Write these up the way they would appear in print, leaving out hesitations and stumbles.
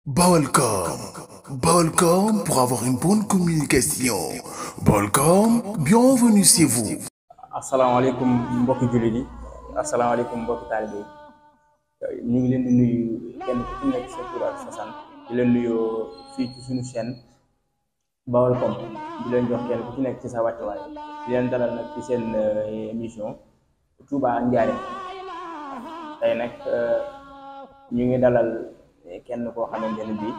Balcom. Balcom pour avoir une bonne communication. Balcom, bienvenue chez vous. asalaamaaleykum mbokki jullit yi asalaamaaleykum mbokki taalibe yi ñu ngi leen di nuyu kenn ku ci nekk sa tur ak sa sant di leen nuyoo fii ci suñu chaîne Baolcom di leen jox kenn ku ci nekk ci sa wàccuwaay di leen dalal nag ci seen émission Touba Njaaréem tey nag ñu ngi dalal kenn koo xamante ne bii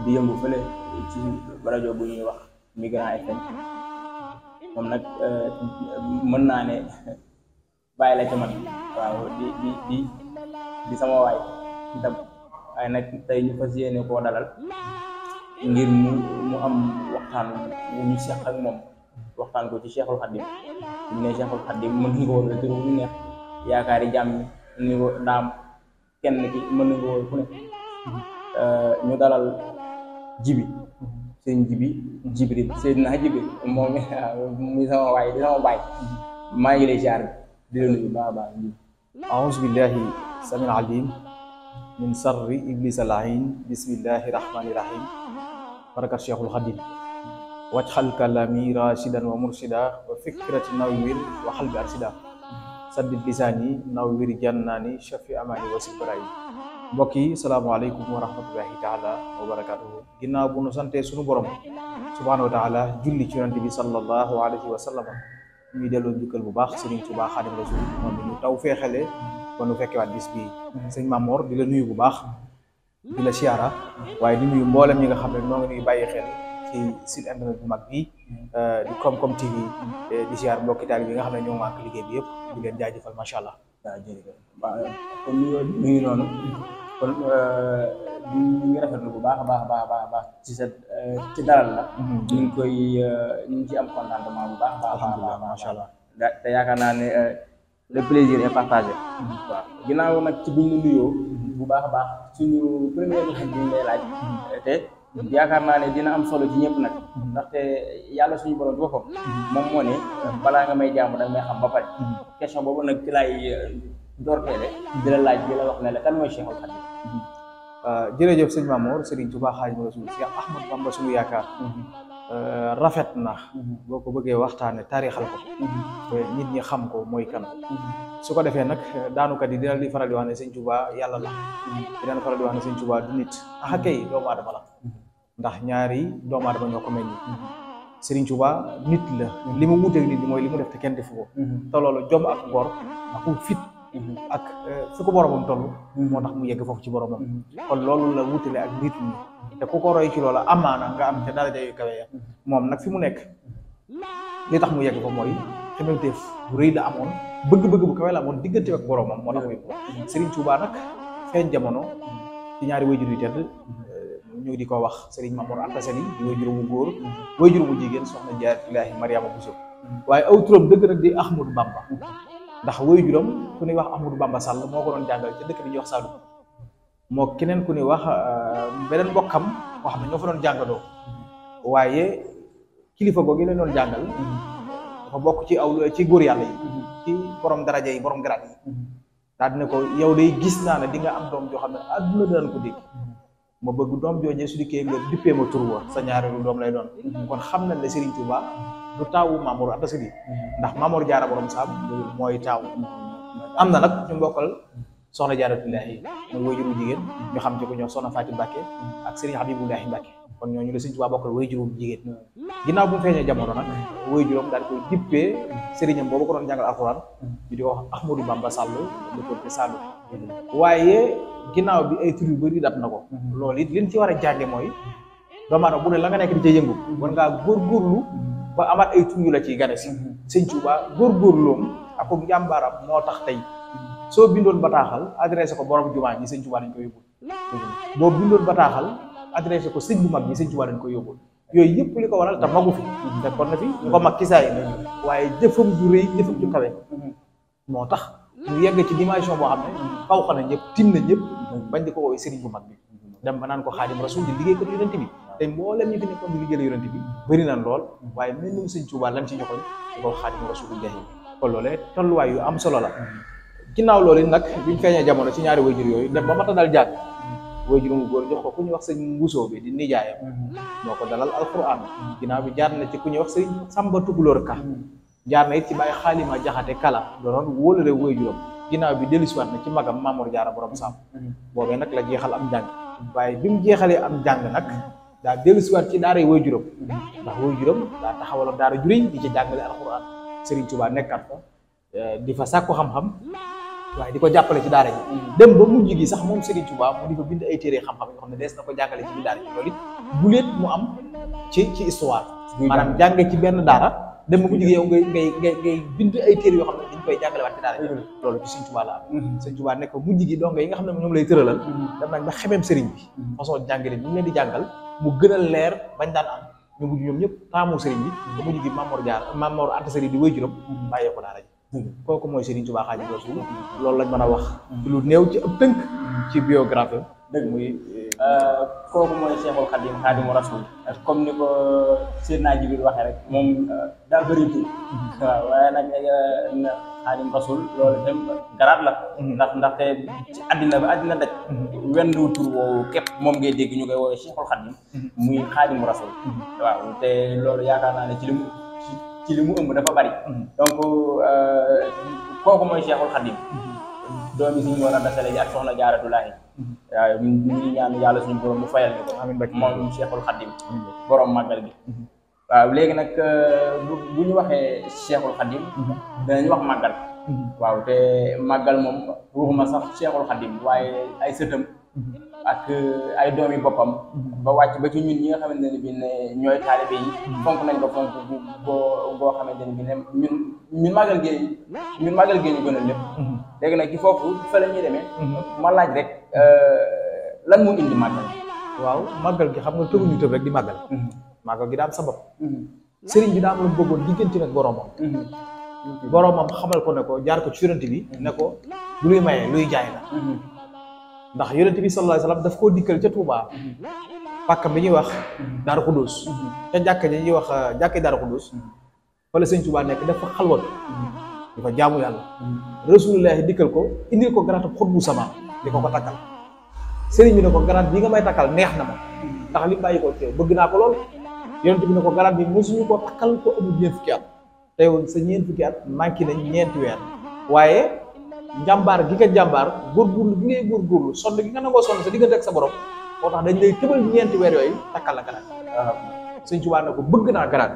di yëngu fële ci rajo bu ñuy wax Migrant FM moom nag mën naa ne bàyyi la ca man waaw di sama waay itam waaye nag tey ñu fas yéene koo dalal ngir mu am waxtaan wu ñu seq ak moom waxtaan ko ci Cheikhul Khadim ñu ne Cheikhul Khadim mën nga ko wóor tur bu neex yaakaari jàmm ni ko daam kenn ki mën nga ko wóor fu ne ñu dalal Jibi sëñ Jibril Seydina Jibril moom muy sama waay di sama baay maa ngi lay ziar di la nuyu baax a baax. أعوذ بالله السميع العليم من شر إبليس اللعين بسم الله الرحمن الرحيم بركة الشيخ الخديم واجعل كلامي راشدا ومرشدا وفكرتي نوير وقلبي أرشدا سدد لساني نوير جناني شفي أماني وسيب برائي mbokk yi salaamaaleykum wa rahmatullahi taala wa barakatuhu ginnaaw bu nu sante sunu borom subhanahu wa taala julli ci yonent bi sallallahu alayhi wa sallam ñuy delloo njukkal bu baax Serigne Touba Xaadimu Rasuul moom bi ñu taw feexale ba nu fekkewaat bis bi sëñ Mamor di la nuyu bu baax di la siyaara waaye di nuyu mboolem ñi nga xam ne noo ngi nuy bàyyi xel ci site internet bu mag bi di Komkom TV di siyaar mbokki taal bi nga xam ne ñoo mànk liggéey bi yëpp di leen jaajëfal macha allah. waaw jërëjëf waaw kon ñu ngi noonu kon ñu ngi rafetlu bu baax a baax ci sa ci dalal la. ñu ngi ci am contentement bu baax. alhamdulilah macha allah. te yaakaar naa ne le plaisir est partagé. waaw ginnaaw nag ci biñ la nuyoo bu baax a baax suñu première question bi ñu lay laaj. te yaakaar naa ne dina am solo ci ñëpp nag. ndaxte yàlla suñu borom ci boppam. moom moo ne balaa nga may jaamu da nga may xam ba pare. question boobu nag ci laay doorteele di la laaj di la wax ne la kan mooy Cheikhul Khadim. jërëjëf sëñ Mamour Serigne Touba Xaadimu Rasuul Cheikh Ahmad Bamba suñu yaakaar rafet na boo ko bëggee waxtaane taarixal ko nit ñi xam ko mooy kan su ko defee nag daanukat yi dina di faral di wax ne sëñ Touba yàlla la dina faral di wax ne sëñ Touba du nit kay doomu aadama la ndax ñaari doomu aadama ñoo ko meññ Serigne Touba nit la li mu wuteeg nit ñi mooy li mu def te kenn defu ko te loolu jom ak ngor ak fit ak fu ko boromam toll moo tax mu yegg foofu ci boromam kon loolu la wutale ak nit ñi te ku ko roy ci loola amaana nga am te daraja yu kawe ya moom nag fi mu nekk li tax mu yegg fa mooy xemanteef bu rëy la amoon bëgg-bëgg bu kawe la amoon diggante ak boromam moo tax mu yegg Serigne Touba nag feeñ jamono ci ñaari wayjur yu tedd ñu di ko wax Serigne Mamour Anta Sali di wayjur bu góor wayjur bu jigéen soxna Jaaratullaahi Mariama Bousso waaye aw turam dëgg nag di Ahmadou Bamba ndax woy juróom ku ñuy wax Ahmadou Bamba Sall moo ko doon jàngal ca dëkk bi ñuy wax Saloum moo keneen ku ñuy wax beneen mbokkam boo xam ne ñoo fa doon jàngaloo waaye kilifa googu leen doon jàngal dafa bokk ci ci góor yàlla yi ci borom daraja yi borom garaat yi daal dina ko yow day gis naa ne di nga am doom joo xam ne adduna dinañ ko dégg ma bëgg doom joojee su dikkee nga dippee ma tur wa sa ñaareelu doom lay doon kon xam nañ ne Serigne Touba du taawu Mamour Anta Sali ndax Mamour Jaara borom saam mooy taaw am na nag ñu mbokkal soxna Jaaratullaahi mooy wayjuru jigéen ñu xam ci ko ñoo soxna Faati Mbàkke ak Serigne Habibullaahi Mbàkke kon ñooñu la Serigne Touba bokkal wayjuru jigéen ginnaaw bu mu feeñee jamono nag wayjuram daal koy dippee sëriñam boobu ko doon jàngal alxuraan ñu di ko wax Ahmadou Bamba Sall dëkkoon ci Sall waaye ginnaaw bi ay tur yu bëri dab na ko loolu it liñ ci war a jànge mooy doomu aadama bu ne la nga nekk di ca yëngu war ngaa góorgóorlu ba amaat ay tur yu la ciy gane si sëñ Touba góorgóorloom ak ko njàmbaaram moo tax tey soo bindoon bataaxal adressé ko borom jumaa ji sëñ Touba dañ ko yóbbul boo bindoon bataaxal adressé ko sëñ bu mag bi sëñ Touba dañ ko yóbbul yooyu yëpp li ko waral te magu fi fekkoon na fi ñu ko mag ci saa yi waaye jëfam ju rëy jëfam ju kawe moo tax ñu yegg ci dimension boo xam ne faw xana ñëpp tim na ñëpp bañ di ko woowee sëriñ bu mag bi dem ba naan ko Xaadimu Rasuul di liggéey ko yonent bi te mboolem ñi fi nekkoon di liggéeyal yonent bi bëri nañ lool waaye mel ni sëñ Touba lan ci joxoon di ko Xaadimu Rasuul kon loolee tolluwaay yu am solo la ginnaaw loolu nag biñ feeñee jamono ci ñaari wayjur yooyu dem ba mata dal jàng waajuram góor jox ko ku ñuy wax sëñ Mbusoo bi di nijaayam moo ko dalal alquran ginnaaw bi jaar na ci ku ñuy wax sëñ Samba Tukulóor Ka jaar na it ci bàyyi xaalima jaxate kala doonoon wóolare waajuram ginnaaw bi dellusiwaat na ci magam Mamour Jaara borom Saam boobee nag la jeexal am njàng waaye bi mu jeexalee am njàng nag daa dellusiwaat ci daara yi waajuram ndax waajuram daa taxawaloon daara juriñ di ci jàngale alquran Serigne Touba nekkat fa di fa sàkku xam-xam waaye di ko jàppale ci daara ji dem ba mujj gi sax moom Serigne Touba mu di fa bind ay téere xam-xam yoo xam ne dees na ko jàngale ci biir daara ji loolu it guléet mu am ci histoire maanaam jànge ci benn daara dem ba mujj gi yow ngay bind ay téere yoo xam ne dañ koy jàngale waat ci daara ji loolu ci Serigne Touba la am Serigne Touba nekk mujj gi donc yi nga xam ne ñoom lay tëralal dem nañ ba xemeem Serigne bi façon jàngale ñu leen di jàngal mu gën a leer bañ daan am ñu mujj ñoom ñëpp taamu Serigne bi ba mujj gi Mamour Anta Sali di waajuram bàyyee ko daara ji kooku mooy Serigne Touba Xaadimu Rasuul loolu lañ mën a wax ci lu néew ci ëpp tënk ci biographie dëgg muy kooku mooy Cheikhul Khadim Xaadimu Rasuul comme ni ko Seydina Jibril waxee rek moom daa bëri tur waaw waaye nag Xaadimu Rasuul loolu dem garaat la ndaxte ci àddina ba àddina daj wendu tur woowu képp moom ngay dégg ñu koy woowee Cheikhul Khadim muy Xaadimu Rasuul waaw te loolu yaakaar naa ne ci li mu ëmb dafa bari donc kooku mooy Cheikhul Khadim doomi suñu war a dasale ji ak soxna Jaaratulaahi waaw ñu ngi ñaan yàlla suñu borom mu fayal ñu ko moom Cheikhul Khadim borom màggal gi waaw léegi nag bu ñu waxee Cheikhul Khadim danañ wax màggal waaw te màggal moom waxuma sax Cheikhul Khadim waaye ay sëtam ak ay doomi boppam ba wàcc ba ci ñun ñi nga xamante ne bi ne ñooy taalibe yi fonk nañ ko fonk boo xamante ne bi ne ñun màggal gee ñu gën a lépp léegi nag ci foofu fa la ñuy demee ma laaj rek lan moo indi màggal waaw màggal gi xam nga tëbuñu tëb rek di màggal màggal gi daa am sabab sëriñ bi daa am lu bëggoon diggante nag boromam xamal ko ne ko jaar ko ci yonent bi ne ko du luy maye luy jaay la ndax yonent bi sallallahu alayhi wasallam daf koo dikkal ca Touba pàkkam bi ñuy wax Daaru Xudus ca jàkka ji ñuy wax jàkka Daaru Xudus fa la sëñ Touba nekk dafa xalwat di fa jaamu yàlla rasulullahi dikkal ko indil ko garaatu xutbu sama di ko takkal sëriñ bi ne ko garaat bi nga may takkal neex na ma ndax li bàyyi ko teew bëgg naa ko lool yonent bi ne ko garaat bi mosuñu ko takkal ko amul ñeent fukki at tey woon sa ñeent fukki at manqué nañ ñeenti weer waaye njàmbaar gi nga jàmbaar góorgóorlu gi ngay góorgóorlu sonn gi nga nangoo sonn sa diggante ak sa borom moo tax dañ lay tëbal ñeenti weer yooyu takkal la garaat sëñ Tuubaa ne ko bëgg naa garaat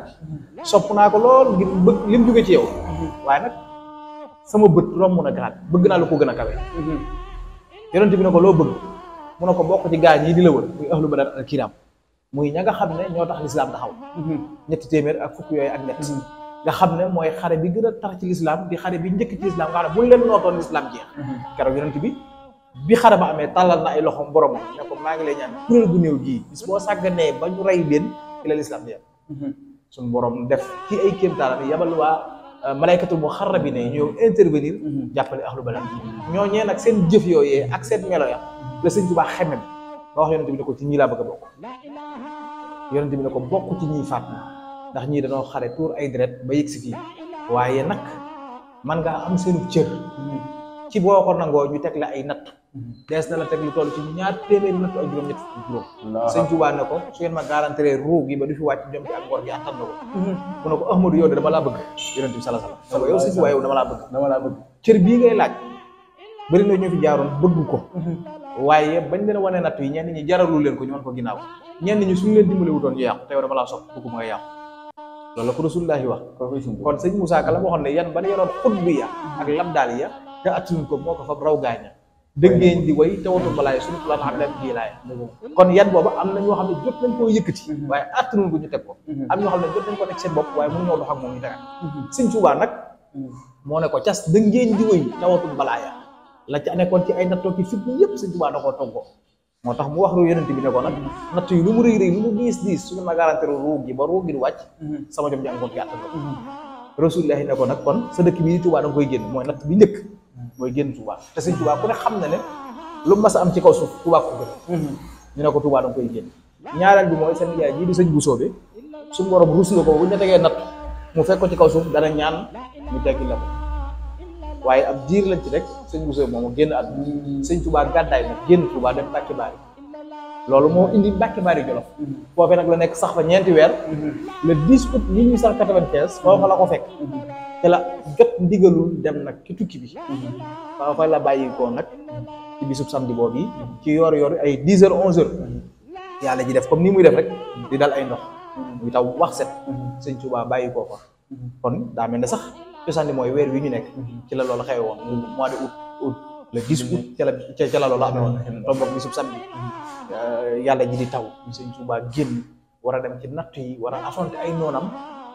bi sopp naa ko lool ngir bëgg lim jóge ci yow waaye nag sama bët romb na garaat bëgg naa lu ko gën a kawe yonent bi ne ko loo bëgg mu ne ko bokk ci gaañ yi di la wër muy ahlu badar al kiram muy ña nga xam ne ñoo tax lislaam taxaw 200 ak fukk yooyu ak ñett nga xam ne mooy xare bi gën a tar ci lislaam di xare bi njëkk ci lislaam nga xam ne buñ leen nootoon lislaam jeex keroog yonent bi xare ba amee tàllal na ay loxoom boromam ne ko maa ngi lay ñaan kuréel gu néew gii bis boo sàgganee ba ñu rey leen ci la lislaam jeex suñu borom def ci ay kéemtaanam yabal waa malaykatu muxarrabina yi ñëw intervenir jàppale ahlu badar ñooñee nag seen jëf yooyee ak seen melo ya la sëñ Tuubaa xemem ba wax yonent bi ne ko ci ñii laa bëgg a bokk yonent bi ne ko bokk ci ñiy faat ndax ñii dañoo xare tuur ay deret ba yëg si fii waaye nag man ngaa am seenu cër ci boo ko nangoo ñu teg la ay natt dees na la teg lu toll ci 200 natt ak juróom-ñett juróom sëñ Tuubaa ne ko su ngeen ma garantiré ruu gi ba du fi wàcc jom ci ak ngor gi attan na ko mu ne ko Ahmadu yow de dama laa bëgg yonent bi sallallahu alayhi wasallam yow sëñ Tuubaa yow dama laa bëgg cër bii ngay laaj bëri na ñoo fi jaaroon bëgg ko waaye bañ leen wane natt yi ñenn ñi jaralul leen ko ñu wan ko ginnaaw ñenn ñi suñu leen dimbale wutoon ñu yàqu te yow dama laa sopp bëgg nga yàqu loolu la ko rasulullahi wax kon sëñ Moussa Ka la waxoon ne yan ba ne yoroon xutbu ya ak labdaal ya te attunuñ ko moo ko fab raw gaaña dëggeen di way te watu balaay suñu tulaan xam ne kii laaya kon yan booba am na ñoo xam ne jot nañ koo yëkkati waaye attunuñ ko ñu teg ko am ñoo xam ne jot nañ ko teg seen bopp waaye mënu ñoo dox ak moom ñu tegaat sëñ Tuubaa nag moo ne ko cas dëggeen di way te watu balaaya la ca nekkoon ci ay nattoo ki fit ñi yëpp sëñ Tuubaa da koo toggoo moo tax mu wax ru yonent bi ne ko nag natt yi lu mu rëy lu mu diis suñu ma garantir ruug gi ba ruug gi di wàcc sama jom ji am ngoon gi àttan ko Rasulullahi ne ko nag kon sa dëkk bi di Tuubaa da nga koy génn mooy natt bi njëkk mooy génn Tuubaa te sëñ Tuubaa ku ne xam na ne lu mas a am ci kaw suuf Tuubaa ko gën ñu ne ko Tuubaa da nga koy génn ñaareel bi mooy seen yaay jii di sëñ bu soobe suñu borom rus la ko bu ñu tegee natt mu fekk ko ci kaw suuf dana ñaan ñu teggi la ko waaye ab diir lañ ci rek sëñ bu soobe moomu génn at sëñ Tuubaa gàddaay nag génn Tuubaa dem Tàkki Baari loolu moo indi Mbàkke Bari Jolof foofee nag la nekk sax fa ñeenti weer le 10 août 1895 foofa la ko fekk te la jot ndigalul dem nag ci tukki bi foofa la bàyyi ko nag ci bisub samedi boobu yi ci yor ay 10 heures 11 heures yàlla ji def comme ni muy def rek di dal ay ndox muy taw wax set sëñ Tuubaa bàyyi koo fa kon daa mel ne sax cosaan mooy weer wi ñu nekk ci la loolu xewe woon mois de août le 10 août ca la loolu amee woon tomboog bisub samedi yàlla ji di taw sëñ Tuubaa génn war a dem ci natt yi war a affronter ay noonam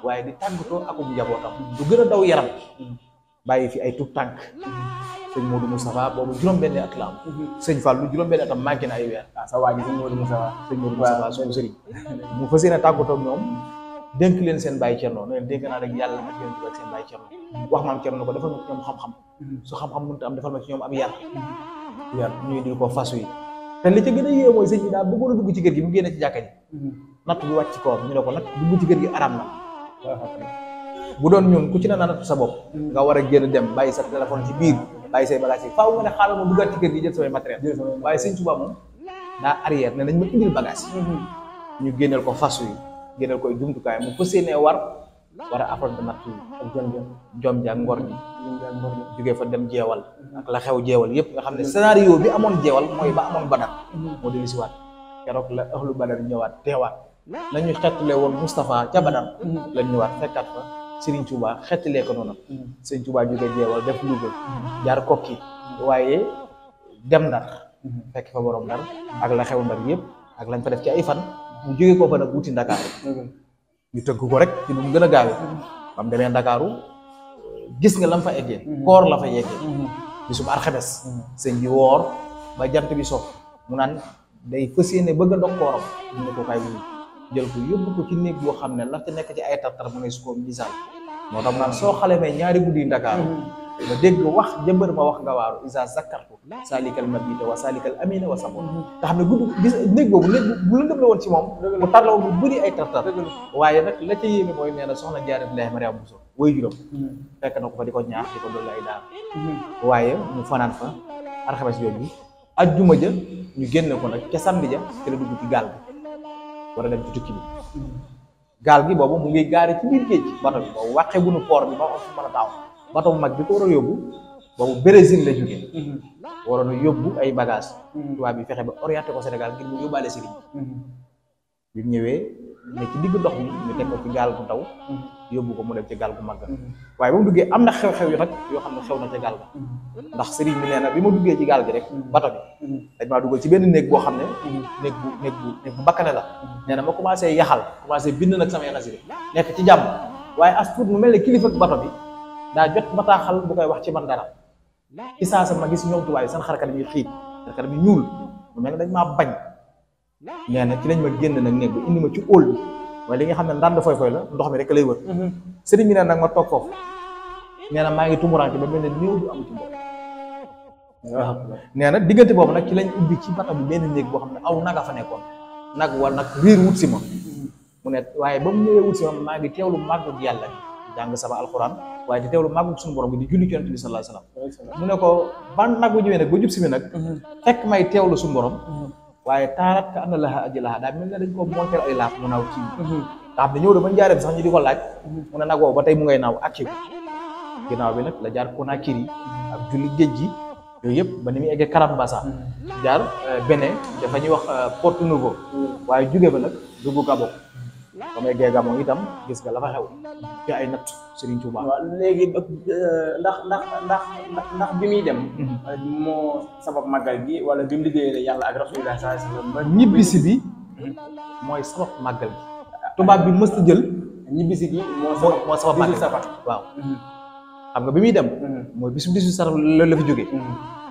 waaye di tàggatoo akum njabootam du gën a daw yaram bàyyi fi ay tout tànk sëñ Modou Moustapha boobu juróom-benn at la am sëñ Fallou juróom-benn atam manqué na ay weer sa waa ji sëñ Modou Moustapha suñu sëriñ mu fas yéene tàggatoo ak ñoom dénk leen seen bàyyi Cerno ne leen dénk naa rek yàlla ak yéen ak seen bàyyi Cerno wax maam Cerno ko defal ma ci ñoom xam-xam su xam-xam mënut am defal ma ci ñoom ab yar ñuy di ko fas yi te li ca gën a yéeme mooy sëñ bi daal bëggoon a dugg ci kër gi mu génne ci jàkka ji natt bi wàcc ci kawam ñu ne ko nag dugg ci kër gi araam na bu doon ñun ku ci ne na natt sa bopp nga war a génn dem bàyyi sa téléphone ci biir bàyyi say bagage yi faaw nga ne xaaral ma duggaat ci kër gi jël samay matériel waaye sëñ Tuubaa moom daa arrière ne nañ ma indil bagage yi ñu génneel ko fas yi génneel koy jumtukaay mu fas yéenee war a affronter natt yi ak jom ja ngor gi jógee fa dem jeewal ak la xew jeewal yëpp nga xam ne scénario bi amoon jeewal mooy ba amoon Badar moo dellu si waat keroog la ahlu Badar ñëwaat teewaat nañu xettale woon Moustapha ca Badar lañ ñëwaat fekkaat fa Serigne Touba xettalee ko noonu Serigne Touba jógee jeewal def Louga jaar Kokki waaye dem Ndar fekk fa borom Ndar ak la xew Ndar yëpp ak lañ fa def ci ay fan mu jógee ko fa nag wuti Ndakaaru ñu tëgg ko rek ci nu mu gën a gaawee bam demee Ndakaaru gis nga lam fa eggee koor la fa yeggee bisum alxames sëñ bi woor ba jant bi sof mu naan day fas yéene bëgg a dog kooram mu ne ko kay wuyu jël ko yóbbu ko ci néeg boo xam ne la ci nekk ci ay tartar mu ne su ko misaal moo tax mu naan soo xalemee ñaari guddi Ndakaaru nga dégg wax jëmbër ma wax nga waaru isa zakartu salikal mabita wa salikal amina wa sabon nga xam ne guddi gis néeg boobu néeg bu lëndëm la woon ci moom mu tarlaw bu bëri ay tartar waaye nag la ca yéeme mooy nee na soxna Jaaratullaahi Mariama Bousso woy juróom fekk na ko fa di ko ñaax di ko dolli ay daal waaye mu fanaan fa alxames jooju ajjuma ja ñu génne ko nag ca samedi ja ci la dugg ci gaal bi war a dem ci tukki bi gaal gi boobu mu ngi gaare ci biir géej gi bato bi boobu wàqe bu nu port bi ba fu mën a taaw bato bu mag bi ko war a yóbbu boobu Brésil la jógee waroon a yóbbu ay bagage tubaab bi fexe ba orienté ko Sénégal ngir mu yóbbaale sëriñ bi mu ñëwee ne ci digg ndox mi ñu teg ko ci gaal bu ndaw yóbbu ko mu dem ci gaal bu mag waaye ba mu duggee am na xew-xew yu nag yoo xam ne xew na ca gaal ga ndax sëriñ bi nee na bi ma duggee ci gaal gi rek bato bi dañ maa duggal ci benn néeg boo xam ne néeg bu bakkane la nee na ma commencé yaxal commencé bind nag samay xasida nekk ci jàmm waaye as tuut mu mel ne kilifa bato bi daa jot bataaxal bu koy wax ci man dara ci saa sa ma gis ñoom tubaab yi seen xarkanam yi xiit xarkanam yi ñuul mu mel ne dañ maa bañ nee na ci lañ ma génn nag néeg bi indi ma ci óol bi waaye li nga xam ne ndànd foy la ndox mi rek lay wër sëriñ bi ne nag ma toog foofu nee na maa ngi tumuraanke ba mel ne néew du am ci mbokk waaw nee na diggante boobu nag ci lañ ubbi ci bato bi benn néeg boo xam ne aw naga fa nekkoon nag wala nag riir wut si ma mu ne waaye ba mu ñëwee wut si ma maa ngi teewlu màggu yàlla bi jàng sama alxuraan waaye di teewlu màggu suñu borom bi di julli ci yonent bi sallallahu alayhi wasallam mu ne ko ban nag bu ñëwee nag ba jub si mi nag fekk may teewlu suñu borom waaye taarat ka ana laha ajlaha daa mel ne dañ ko monter ay laaf mu naaw ci nga xam ne ñëw da ba njaareem sax ñu di ko laaj mu ne nag woowu ba tey mu ngay naaw ak ginnaaw bi nag la jaar Conakry ak julli géej gi yooyu yëpp ba ni muy eggee Karambassa jaar Bénin dafa ñuy wax Porto Novo waaye jóge ba nag dugg Gabon ba mu eggee Gabon itam gis nga la fa xew ci ay natt Serigne Touba. waaw léegi ndax bi muy dem moo sabab màggal gi wala bi mu liggéeyee yàlla ak Rasulullah sallallahu alayhi wasallam ba ñibbisi bi mooy sabab màggal gi tubaab bi mës a jël ñibbisi gi moo sabab màggal gi waaw xam nga bi muy dem mooy bisu 18 safar la fi jógee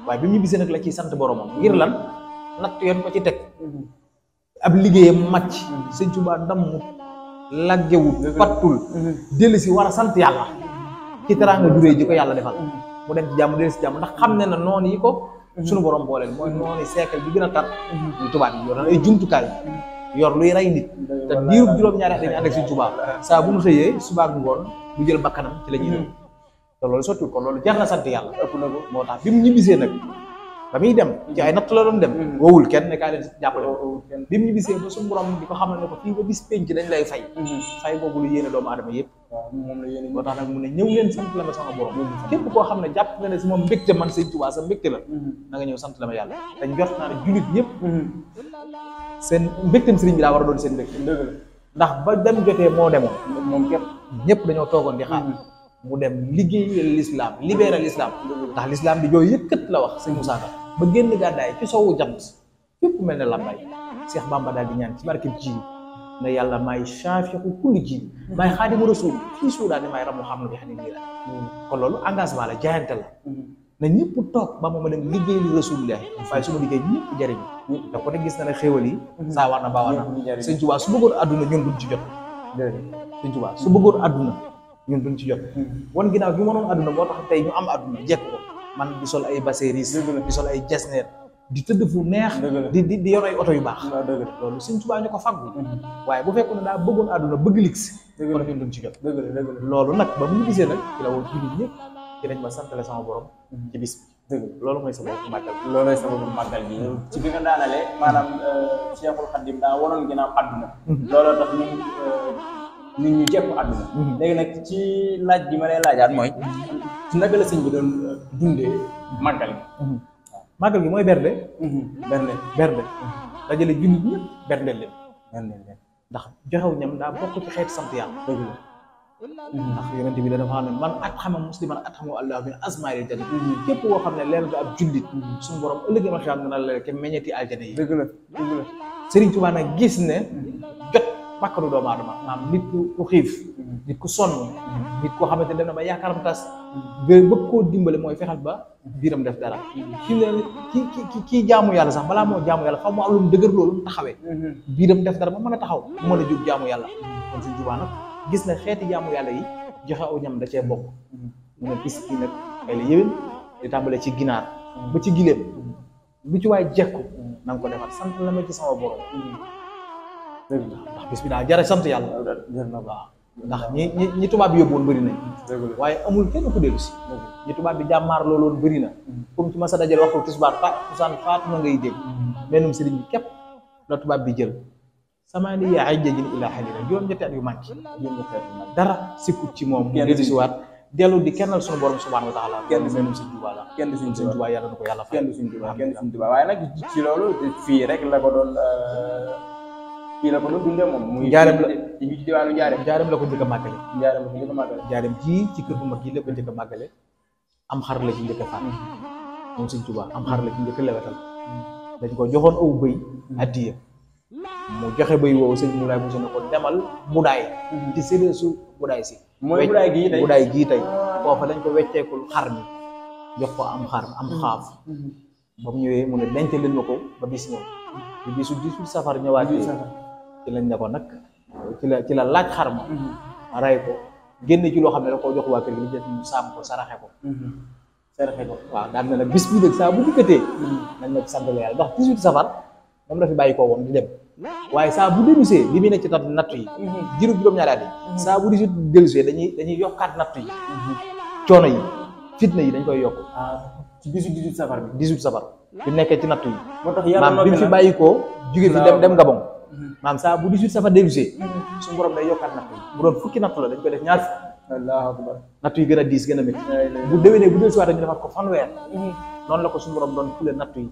waaye bi mu ñibbisee nag la ciy sant boromam ngir lan natt yoon ko ci teg ab liggéeyam màcc Sëñ Tuubaa damm laggewut pattul dellu si war a sant yàlla ci teraanga juree ji ko yàlla defal mu dem ci jàmm dellu si jàmm ndax xam ne na noonu yi ko suñu borom booleel mooy noonu siècle bi gën a tar ñu tubaab yi yor na ay jumtukaay yor luy rey nit te diirub juróom-ñaari at dañuy ànd ak Sëñ Tuubaa saa bu mu xëyee subaak ngoon bu jël bakkanam ci la ñuy dem te loolu sottul ko loolu jar na sant yàlla ëpp na ko moo tax bi mu ñibbisee nag ba muy dem ci ay natt la doon dem wowul kenn ne kaa leen jàppale bi mu ñu bisee ba suñu borom di ko xamal ne ko fii ba bis penc dañ lay fay fay boobu lu yéene doomu aadama yëpp moom la yéene moo tax nag mu ne ñëw leen sant la ma sama borom képp koo xam ne jàpp nga ne sama mbégte man Sëñ Tuubaa sa mbégte la na nga ñëw sant la ma yàlla te njort naa ne jullit ñëpp seen mbégteem sëriñ bi daa war a doon seen mbégte ndax ba dem jotee moo demoon moom képp ñëpp dañoo toogoon di xaar mu dem liggéeyal l'islam libéral l'islam ndax l'islam di jooy yëkkat la wax sëñ Moussa Ka ba génn gàddaay ci sowu jant fépp mel ne lambay Cheikh Bamba daal di ñaan ci barkeb ji ne yàlla maay shafi'u kulli ji maay xaadimu rasul fii suudaa ne maay ramu xam na bi xam ne nii la kon loolu engagement la jaayante la na ñëpp toog ba ma dem liggéey li rasulullah waaye su ma liggéey ñëpp jëriñu da ko ne gis na ne xéewal yi saa war na baawa na Sëñ Tuubaa su bëggoon àdduna ñun duñ ci jot Sëñ Tuubaa su bëggoon àdduna ñun duñ ci jot wan ginnaaw bi mënoon àdduna moo tax tey ñu am àdduna jekk ko man di sol ay baseris di sol ay jesneer di tëdd fu neex di yor ay oto yu baax loolu Sëñ Tuubaa ñu ko faggu waaye bu fekkoon ne daa bëggoon àdduna bëgg lix kon ñun duñ ci jot loolu nag ba mu ñu gisee nag ci la woo jullit ñëpp ci dañ ma santale sama borom ci bis bi loolu mooy sababu màggal loolooy sababu màggal bi ci bi nga daanalee maanaam Cheikhul Khadim daa waroon ginnaaw àdduna looloo tax nit ñu jekku àdduna léegi nag ci laaj bi ma lay laajaat mooy ci naka la sëñ bi doon dundee màggal gi màggal gi mooy bernde bernde dajale jullit ñëpp berndeel leen ndax joxew ñam daa bokk ci xeeti sant yàlla dëgg la ndax yonent bi dafa xam ne man at'ama musliman at'amahu Allahu min azmaa'il janna képp koo xam ne leen nga ab jullit suñu borom ëllëg ma xam na la ke meññeti aljana yi dëgg la Serigne Touba nag gis ne jot bakkanu doomu aadama maanaam nit ku xiif nit ku sonn nit koo xamante ne dem na ba yaakaaram tas bëgg koo dimbale mooy fexal ba biiram def dara kii jaamu yàlla sax balaa moo jaamu yàlla fa mu am lu mu dëgër loolu mu taxawee biiram def dara ba mën a taxaw mu mën a jóg jaamu yàlla kon Serigne Touba nag gis na xeeti jaamu yàlla yi joxe aw ñam da cee bokk mu ne bis bi nag ay la yéwén di tàmbalee ci ginaar ba ci gileem lu ci waay jekku na nga ko defal sant la ma ci sama borom ndax bis bi daa jara sant yàlla waaw ndax ñi tubaab bi yóbbu woon bëri nañ waaye amul kenn ku dellu si ñi tubaab bi jàmmaar loolu woon bëri na comme ci masa dajale waxtu tisbaar tusaan faatu na ngay dégg mennum sëriñ bi képp la tubaab bi jël sama ni yaa ay jëjin ilaa xalila juróom-ñetti at yu manqué dara sikkut ci moom mu dellu si waat dellu di kennal suñu borom subhanahu wa taala kenn mennum Sëñ Tuubaa la kenn Sëñ Tuubaa yàlla na ko yàlla kenn Sëñ Tuubaa waaye nag ci loolu fii rek la ko doon fii la ko doon dundee moom muy njaareem la ci diwaanu njaareem la ko njëkk a màggale njaareem ji ci kër bu mag yi la ko njëkk a màggale am xar la ci njëkk a faat moom Sëñ Tuubaa am xar la ci njëkk a lewetal dañ ko joxoon aw bëy addiya mu joxe bëy woowu sëñ Moulay Moussa ne ko demal Budaay ci séeréer su Budaay si mooy Budaay gii tey foofa dañ ko wecceekul xar mi jox ko am xar am xaaf ba mu ñëwee mu ne denc leen ma ko ba bis ñëw bi bisu 18 safar ñëwaatee ci lañ ne ko nag ci la laaj xar ma ray ko génn ci loo xam ne da koo jox waa kër gi li jël ñu saam ko saraxe ko waaw daal na nag bis bi nag saa bu dikkatee nañ ma ci sant la yàlla ndax 18 safar moom la fi bàyyi koo woon di dem waaye saa bu dellusee bi muy nekk ci nattu yi jiru juróom-ñaari at yi saa bu 18 dellusee dañuy yokkaat nattu yi coono yi fitna yi dañ koy yokk ci bisu 18 safar bi 18 safar bi nekkee ci nattu yi moo tax yàlla maam bi mu fi bàyyi koo jóge fi dem Gabon maam saa bu 18 safar dellusee suñu borom day yokkaat nattu yi bu doon fukki nattu la dañ koy def ñaar fukk Allahu akbar nattu yi gën a diis gën a métti bu déwénee bu dellusiwaat dañu defaat ko fanweer noonu la ko suñu borom doon fule nattu yi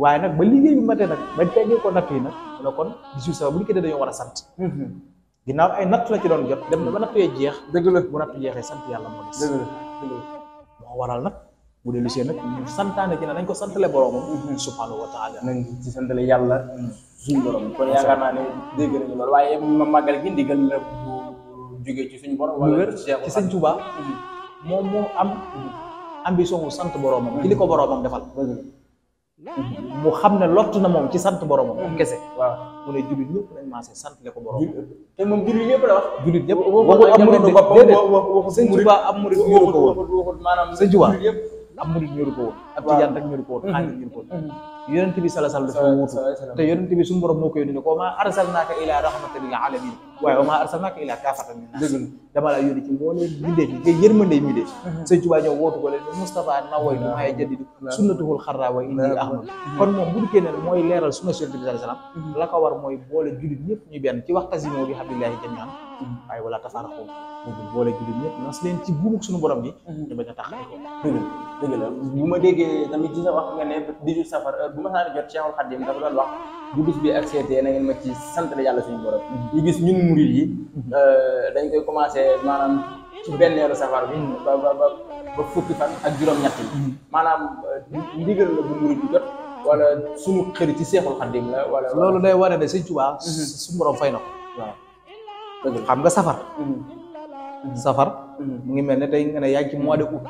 waaye nag ba liggéey bi matee nag ba teggee ko nattu yi nag mu ne kon 18 safar bu ñu ko dee dañoo war a sant ginnaaw ay nattu la ci doon jot dem na ba nattu yee jeex dëgg la bu nattu jeexee sant yàlla moo des moo waral nag bu dee lusee nag ñu santaane ci ne nañ ko santale boromam subhanahu wa taala nañ ci santale yàlla suñu borom kon yaakaar naa ne dégg nañu loolu waaye ma màggal gi ndigal la bu jógee ci suñu borom wala ci Sëñ Tuubaa moom moo am ambition wu sant boromam ci li ko boromam defal mu xam ne lott na moom ci sant boromam moom kese waaw mu ne jullit ñëpp nañ maase sant le ko borom te moom jullit ñëpp la wax jullit ñëpp waxul am murid boppam Sëñ Tuubaa am murid ñoru ko woon maanaam Sëñ Tuubaa am murid ñoru ko woon ab tijaan rek ñuru ko woon xaadir ñuru ko woon yonent bi sallallahu alayhi wasallam dafa wuutu te yonent bi suñu borom moo ko yónni ko ma arsalnaaka ila rahmatan lil alamin waaye wa ma arsalnaaka ila kaafatan lin naas dama la yónni ci mboolee bindee fi ngay yërmande mi dee sëñ Tuubaa ñëw wootu ko leen Mustafa nawaytu maa yajaddidu sunnatuhul xarra wa inni ahmad kon moom bu dikkee ne mooy leeral sunna yonent bi sallallahu alayhi wasallam la ko war mooy boole jullit ñëpp ñu benn ci waxtasimu bi hablillahi jami'an waaye wala tafarraqu boobu boole jullit ñëpp nas leen ci buumuk suñu borom bi ñu bañ a taxali ko dëgg la bu ma déggee tamit ci sa wax nga ne 18 safar heure bu ma saa jot Cheikhul Khadim dafa doon wax bu bis bi ak seetee na ngeen ma ci sant yàlla suñu borom ñu gis ñun murid yi dañ koy commencé maanaam ci benneelu safar bi ba fukki fan ak juróom-ñett yi maanaam ndigal la bu murid yi jot wala suñu xëri ci Cheikhul Khadim la wala loolu day wane ne sëñ Tuubaa suñu borom fay na ko waaw xam nga safar mu ngi mel ne tey nga ne yaa ngi ci mois de août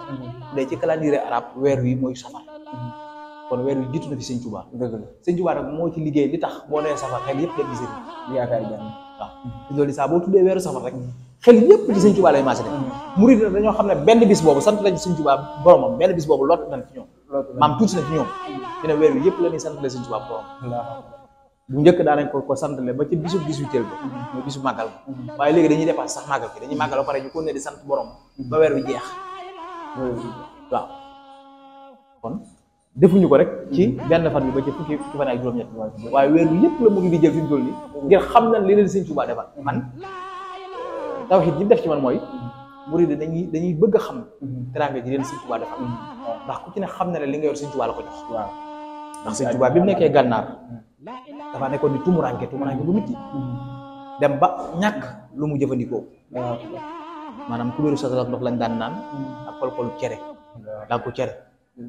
day ci calendrier arabe weer wi mooy safar kon weer wi jiitu na fi sëñ Tuubaa sëñ Tuubaa nag moo ci liggéey li tax boo nee safar xel yëpp dem ci sëriñ yaakaar jàmm waaw loolu saa boo tuddee weeru safar rek xel yëpp ci sëñ Tuubaa lay maase ne murid dañoo xam ne benn bis boobu sant nañ sëñ Tuubaa boromam benn bis boobu lot nañ ci ñoom maam tuuti na ci ñoom ñu ne weer wi yëpp la ñuy sant la sëñ Tuubaa borom bu njëkk daa nañ ko santale ba ci bisu 18 ba mooy bisu màggal ba waaye léegi dañuy dépassé sax màggal bi dañuy màggal ba pare ñu ko ne di sant borom ba weer wi jeex waaw kon defuñu ko rek ci benn fan bi ba ci fukki fan ak juróom-ñett waaye weer wi yëpp la mu ngi di jël fi mu toll nii ngir xam na li leen sëñ Tuubaa defal man tawhiid yi def ci man mooy murid dañuy bëgg a xam teraanga ji leen sëñ Tuubaa defal ndax ku ci ne xam na ne li nga yor sëñ Tuubaa la ko jox waaw ndax sëñ Tuubaa bi mu nekkee gànnaar dafa nekkoon di tumuranke bu mitti dem ba ñàkk lu mu jëfandikoo maanaam kubéeru sa ndox lañ daan naan ak kol-kolu cere daa ko cere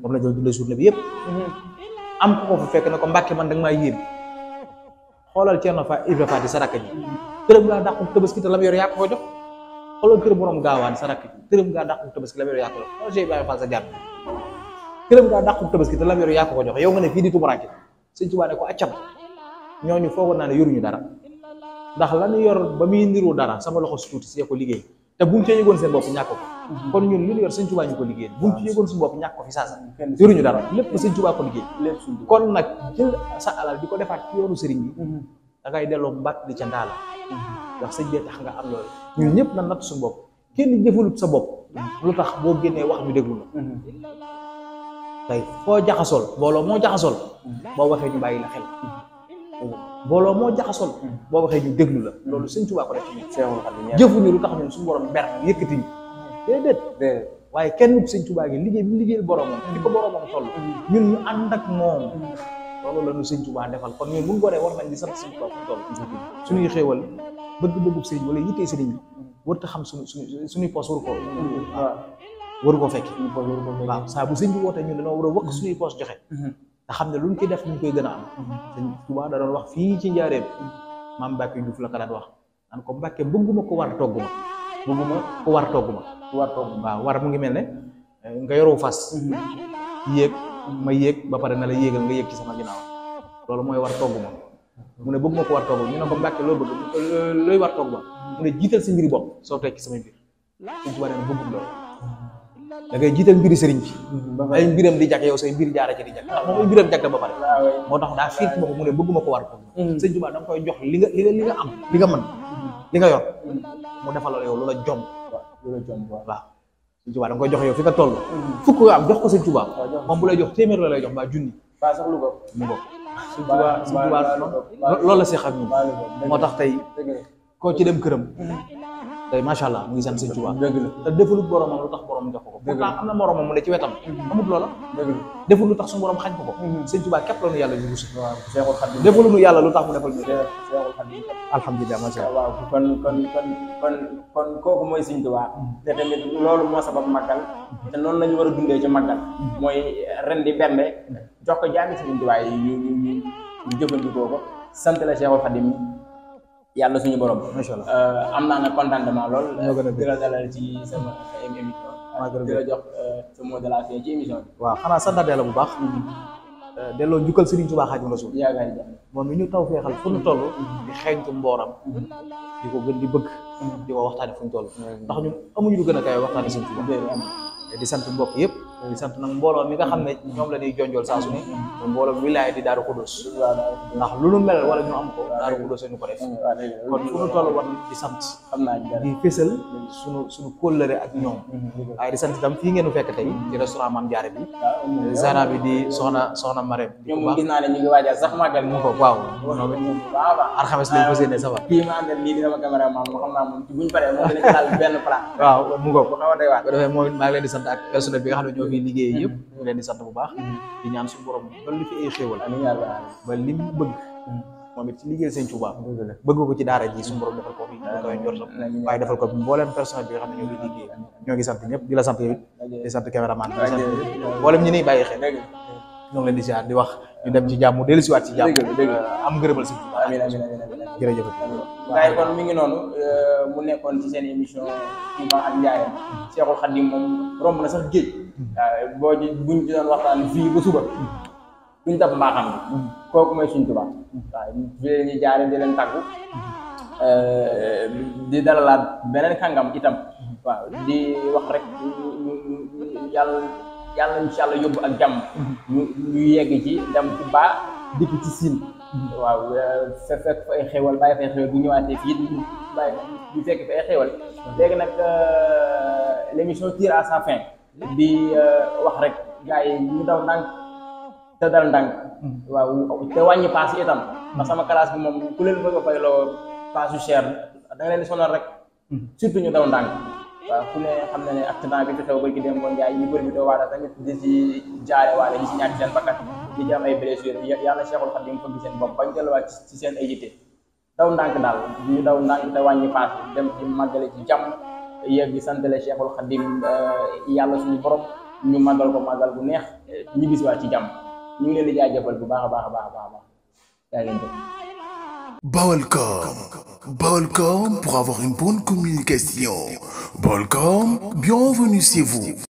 moom la jël dundee journée bi yëpp am ko fa fekk ne ko Mbàkke man da nga maa yéem xoolal Ceerno fa Ibra Faati sa rakk ji këram gaa dàqu Tabaski te la mu yor yaa ko jox xoolal kër borom gaawaan sa rakk ji këram gaa dàqu Tabaski la mu yor yaa ko jox xoolal Cheikh Ibrahima Fall sa jaar këram gaa dàqu Tabaski te la mu yor yaa ko jox yow nga ne fii di tumuranke sëñ Tuubaa ne ko accam ñooñu foogoon naa ne yoruñu dara ndax lañu yor ba muy niru dara sama loxo si tuuti see ko liggéey te buñ cee yëgoon seen bopp ñàkk ko kon ñun li ñu yor sëñ Tuubaa ñu ko liggéey buñ ci yëgoon suñu bopp ñàkk ko fi saasa yoruñu dara lépp sëñ Tuubaa ko liggéey kon nag jël sa alal di ko defaat ci yoonu sëriñ bi da ngay delloo mbaat di ca ndaala ndax sëñ bee tax nga am loolu ñun ñëpp na natt suñu bopp kenn jëfalut sa bopp lu tax boo génnee wax ñu déglu la tey foo jaxasool mbooloo moo jaxasool boo waxee ñu bàyyi la xel mbooloo moo jaxasool boo waxee ñu déglu la loolu sëñ Tuubaa ko def ci ñun jëfuñu lu tax ñun suñu borom ber yëkkati ñu déedéet waaye kenn ku sëñ Tuubaa gi liggéey bi mu liggéeyal boromam di ko boromam toll ñun ñu ànd ak moom loolu la ñu sëñ Tuubaa defal kon ñun bu ñu goree war nañ di sant sëñ Tuubaa fu mu toll suñuy xéewal bëgg-bëggub sëriñ wala yittee sëriñ bi warut a xam suñuy poos waru ko fekk waaw saa bu sëñ bi wootee ñun dañoo war a wëkk suñuy poos joxe te xam ne luñ ci def ñu koy gën a am sëñ Tuubaa da doon wax fii ci njaareem maam Mbàkke Juuf la ko daan wax naan ko Mbàkke bëgguma ko war togg ma bëgguma ko war togg ma waaw war mu ngi mel ne nga yoru fas yéeg ma yéeg ba pare na la yéegal nga yéeg ci sama ginnaaw loolu mooy war togg ma mu ne bëgguma ko war togg ñu ne ko Mbàkke loo bëgg looy war togg ma mu ne jiital si mbiri bopp soo tekki samay mbir sëñ Tuubaa nee na bëggum loolu da ngay jiital mbiri sëriñ bi ay mbiram di jag yow say mbir jaara ci di jag ndax moom ay mbiram jag na ba pare moo tax daa fiir ci bopp mu ne bëgguma ko war ko sëñ Tuubaa da nga koy jox li nga am li nga mën li nga yor mu defal la yow loola jom waaw sëñ Tuubaa da nga koy jox yow fi nga toll fukk nga am jox ko sëñ Tuubaa moom bu lay jox téeméer la lay jox mbaa junni mu bokk sëñ Tuubaa loolu la seex ak ñun moo tax tey koo ci dem këram tey macha allah mu ngi sant sëñ Tuubaa te defalut boromam lu tax borom jox ko pourtant am na moromam mu ne ci wetam amut loola deful lu tax suñu borom xañ ko ko sëñ Tuubaa képp la nu yàlla ñu ruus deful nu yàlla lu tax mu defal ñu alhamdulilah macha allah waaw kon kooku mooy sëñ Tuubaa te tamit loolu moo sabab màggal te noonu la ñu war a dundee ci màggal mooy ren di bernde jox ko jaami sëñ Tuubaa yi ñu jëfandikoo ko sant la Cheikhul Khadim yàlla suñu borom macha allah am naa nag contentement lool di la dalal ci sama émission di la jox sa mot de la fin ci émission bi waaw xanaa santaat yàlla bu baax delloo njukkal Sëriñ Tuubaa Xaadimu Rasuul yaakaar jàmm moom mi ñu taw feexal fu ñu toll di xeeñtu mbooram di ko gën di bëgg di ko waxtaane fu ñu toll ndax ñun amuñu lu gën a kawe waxtaane Sëriñ Tuubaa di sant mbokk yëpp di sant nag mbooloo mi nga xam ne ñoom la ñuy jonjool saa su ne mbooloo wilaaya di Daaru Xudoos ndax lu nu mel wala ñu am ko Daaru Xudoos ñu ko def kon fu nu toll war di sant di fésal suñu kóllëre ak ñoom waaye di sant itam fii ngeen fekk tey ci restaurant Mame Diarra bi Zahra bi di soxna Marème ñoom gis naa ne ñu ngi waajal sax màggal mu ko waaw alxames lañ ko séenee sabar kii ma àndal nii dina ma caméra maam moo xam naa moom buñ paree moom dina ci laal benn plat waaw mu ko bu xaw a doy waar ko defee moom maa ngi leen di sant ak personnel bi nga xam ne ñoo fiy liggéey yëpp ñu leen di sant bu baax di ñaan suñu borom ba li fi ay xéewal ba li mu bëgg moom it ci liggéey Sëñ Tuubaa bëgg ko ci daara ji suñu borom defal ko fi ñu koy njortam waaye defal ko mbooleem personnel bi nga xam ne ñoo ngi liggéey ñoo ngi sant ñëpp di la sant yow di sant caméraman di sant mboolem ñi niy bàyyi xel ñoo ngi leen di ziar di wax ñu dem ci jàmm dellusiwaat ci jàmm am ngërëmal Sëñ Tuubaa jërëjëf gars yi kon mi ngi noonu mu nekkoon ci seen émission Touba ak Ndiarème Cheikhul Khadim moom romb na sax géej waaw buñ ci doon waxtaan fii ba suba duñ dab mbaaxam bi kooku mooy suñ Touba waaw fi leen ñuy jaare di leen tàggu di dalalaat beneen kàngam itam waaw di wax rek yàlla incha allah yóbbu ak jàmm ñu yegg ci dem ci baa dikk ci siin waaw fekk fa ay xéwal bàyyi fa ay xéwal bu ñëwaatee fii ñu fekk fa ay xéwal léegi nag l'émission tire à sa fin di wax rek gars yi ñu daw ndànk te dal ndànk waaw te wàññi paas yi itam ndax sama classe bi moom ku leen bëgg a fayloo paasu cher da nga leen di sonal rek surtout ñu daw ndànk waaw ku ne xam na ne accident bi fi xew ba ki dem moom Ndiaye ñu bëri bi doo waata tamit di ci jaare waale ñi si ñàkk seen bakkat di ci am ay blessure yàlla Cheikhul Khadim fëgg seen bopp bañ delluwaat ci seen ay yitte daw ndànk daal ñu daw ndànk te wàññi paas dem ci màggale ci jàmm yegg santale Cheikhul Khadim yàlla suñu borom ñu màggal ko màggal bu neex ñu bisiwaat ci jàmm ñu ngi leen di jaajëfal bu baax a baax a baax a baax yaa ngeen def Balcom pour avoir une bonne communication. Balcom, bienvenue chez vous.